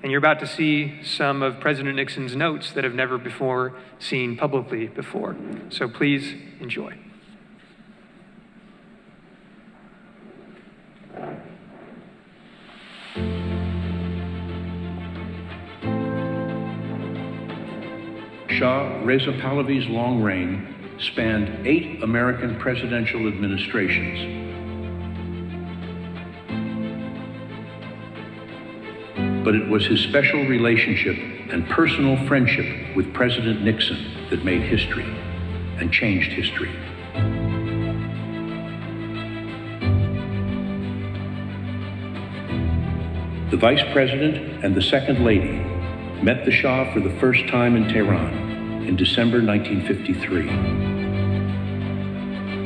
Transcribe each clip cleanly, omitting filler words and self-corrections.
And you're about to see some of President Nixon's notes that have never before seen publicly before. So please enjoy. Shah Reza Pahlavi's long reign spanned 8 American presidential administrations. But it was his special relationship and personal friendship with President Nixon that made history and changed history. The Vice President and the Second Lady met the Shah for the first time in Tehran in December 1953.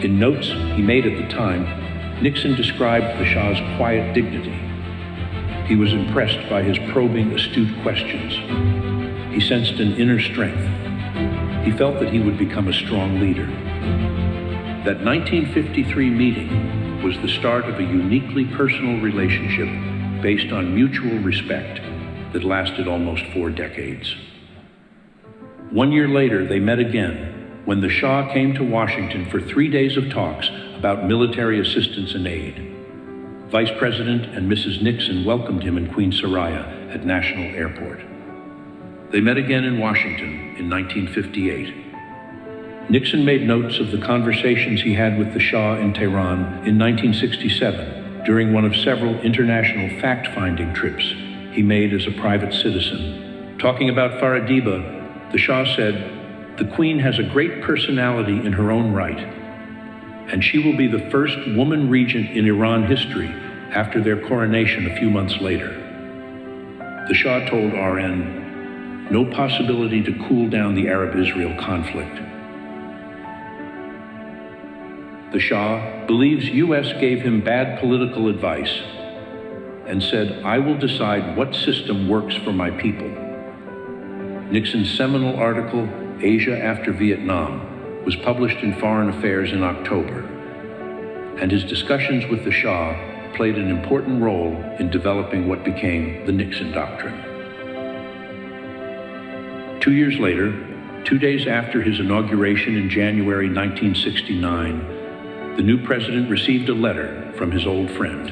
In notes he made at the time, Nixon described the Shah's quiet dignity. He was impressed by his probing, astute questions. He sensed an inner strength. He felt that he would become a strong leader. That 1953 meeting was the start of a uniquely personal relationship based on mutual respect that lasted almost 4 decades. 1 year later, they met again when the Shah came to Washington for 3 days of talks about military assistance and aid. Vice President and Mrs. Nixon welcomed him in Queen Soraya at National Airport. They met again in Washington in 1958. Nixon made notes of the conversations he had with the Shah in Tehran in 1967 during one of several international fact-finding trips he made as a private citizen. Talking about Faradiba, the Shah said, "The Queen has a great personality in her own right, and she will be the first woman regent in Iran history after their coronation a few months later." The Shah told RN, "No possibility to cool down the Arab-Israel conflict." The Shah believes US gave him bad political advice and said, "I will decide what system works for my people." Nixon's seminal article, Asia After Vietnam, was published in Foreign Affairs in October, and his discussions with the Shah played an important role in developing what became the Nixon Doctrine. 2 years later, 2 days after his inauguration in January 1969, the new president received a letter from his old friend.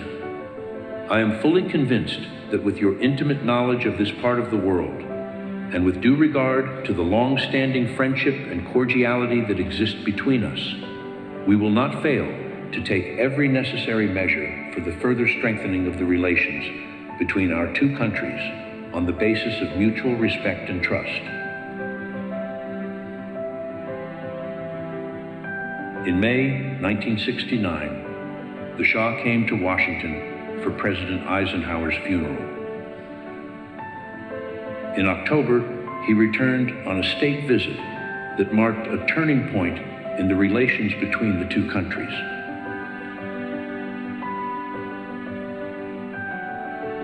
"I am fully convinced that with your intimate knowledge of this part of the world, and with due regard to the long-standing friendship and cordiality that exist between us, we will not fail to take every necessary measure for the further strengthening of the relations between our two countries on the basis of mutual respect and trust." In May 1969, the Shah came to Washington for President Eisenhower's funeral. In October, he returned on a state visit that marked a turning point in the relations between the two countries.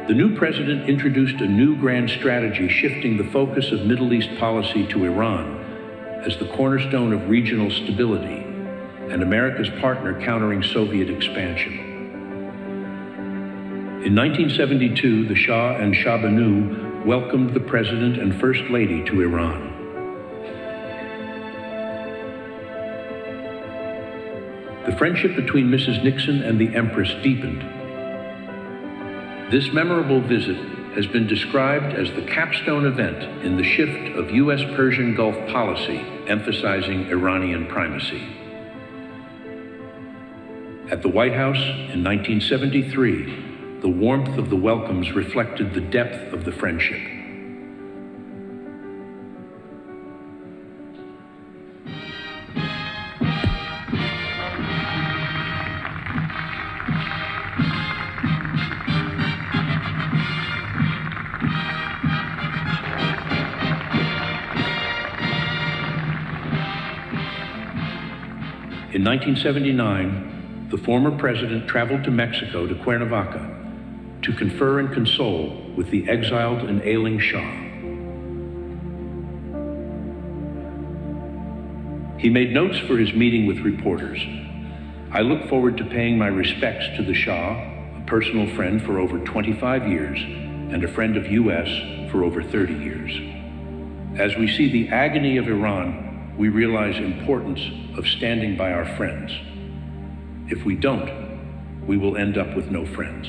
The new president introduced a new grand strategy shifting the focus of Middle East policy to Iran as the cornerstone of regional stability and America's partner countering Soviet expansion. In 1972, the Shah and Shah Banu welcomed the President and First Lady to Iran. The friendship between Mrs. Nixon and the Empress deepened. This memorable visit has been described as the capstone event in the shift of US-Persian Gulf policy, emphasizing Iranian primacy. At the White House in 1973, the warmth of the welcomes reflected the depth of the friendship. In 1979, the former president traveled to Mexico to Cuernavaca to confer and console with the exiled and ailing Shah. He made notes for his meeting with reporters. "I look forward to paying my respects to the Shah, a personal friend for over 25 years, and a friend of U.S. for over 30 years. As we see the agony of Iran, we realize the importance of standing by our friends. If we don't, we will end up with no friends.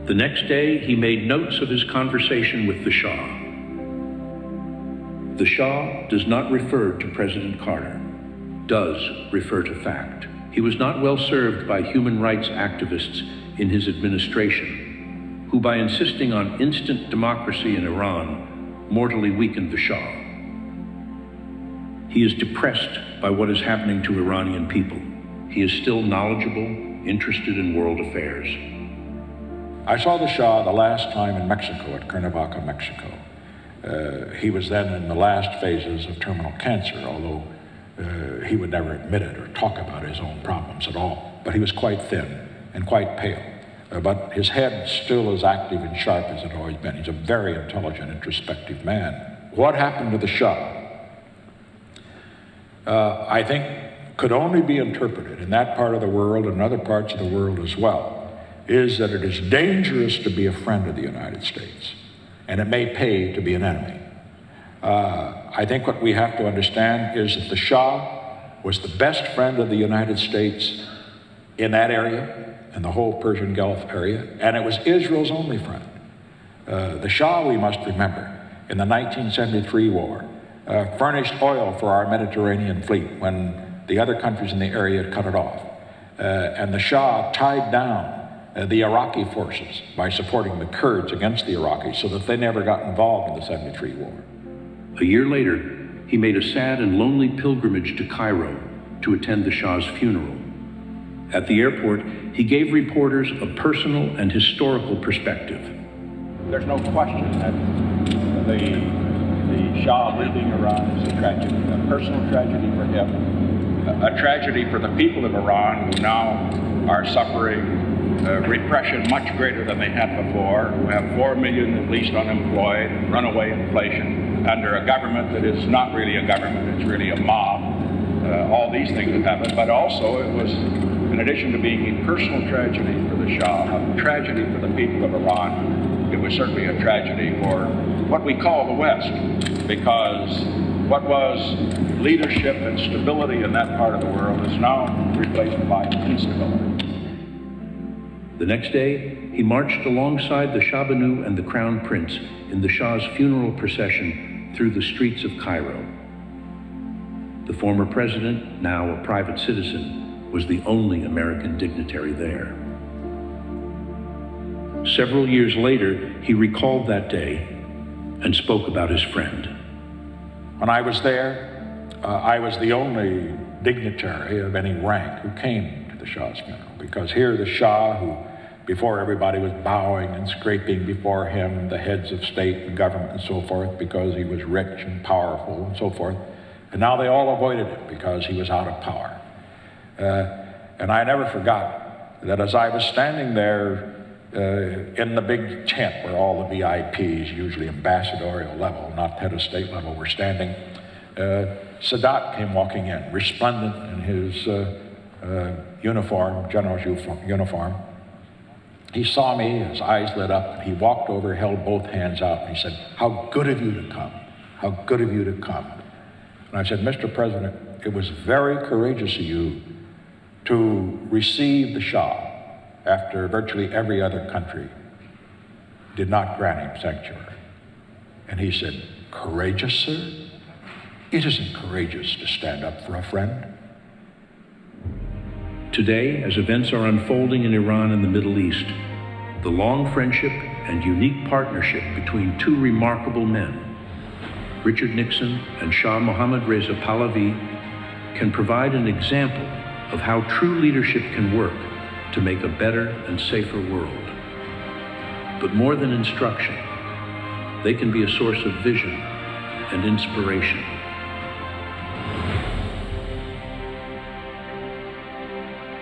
The next day, he made notes of his conversation with the Shah. The Shah does not refer to President Carter, does refer to fact. He was not well served by human rights activists in his administration, who by insisting on instant democracy in Iran, mortally weakened the Shah. He is depressed by what is happening to Iranian people. He is still knowledgeable, interested in world affairs. I saw the Shah the last time in Mexico, at Cuernavaca, Mexico. He was then in the last phases of terminal cancer, although he would never admit it or talk about his own problems at all. But he was quite thin and quite pale. But his head still as active and sharp as it had always been. He's a very intelligent, introspective man. What happened to the Shah, I think, could only be interpreted in that part of the world and other parts of the world as well, is that it is dangerous to be a friend of the United States, and it may pay to be an enemy. I think what we have to understand is that the Shah was the best friend of the United States in that area, in the whole Persian Gulf area, and it was Israel's only friend. The Shah, we must remember, in the 1973 war, furnished oil for our Mediterranean fleet when the other countries in the area had cut it off. And the Shah tied down the Iraqi forces by supporting the Kurds against the Iraqis so that they never got involved in the 73 war. A year later, he made a sad and lonely pilgrimage to Cairo to attend the Shah's funeral. At the airport, he gave reporters a personal and historical perspective. There's no question that the Shah leaving Iran is a tragedy, a personal tragedy for him, a tragedy for the people of Iran who now are suffering repression much greater than they had before, who have 4 million at least unemployed, runaway inflation, under a government that is not really a government, it's really a mob. All these things have happened, but also it was, in addition to being a personal tragedy for the Shah, a tragedy for the people of Iran, it was certainly a tragedy for what we call the West, because what was leadership and stability in that part of the world is now replaced by instability. The next day, he marched alongside the Shah Banu and the Crown Prince in the Shah's funeral procession through the streets of Cairo. The former president, now a private citizen, was the only American dignitary there. Several years later, he recalled that day and spoke about his friend. When I was there, I was the only dignitary of any rank who came to the Shah's funeral, because here the Shah, who before everybody was bowing and scraping before him, the heads of state and government and so forth, because he was rich and powerful and so forth, and now they all avoided him because he was out of power. And I never forgot that as I was standing there in the big tent where all the VIPs, usually ambassadorial level, not head of state level, were standing, Sadat came walking in, resplendent in his uniform, general's uniform. He saw me, his eyes lit up, and he walked over, held both hands out, and he said, "How good of you to come, how good of you to come." And I said, "Mr. President, it was very courageous of you to receive the Shah after virtually every other country did not grant him sanctuary." And he said, "Courageous, sir? It isn't courageous to stand up for a friend." Today, as events are unfolding in Iran and the Middle East, the long friendship and unique partnership between two remarkable men, Richard Nixon and Shah Mohammad Reza Pahlavi, can provide an example of how true leadership can work to make a better and safer world. But more than instruction, they can be a source of vision and inspiration.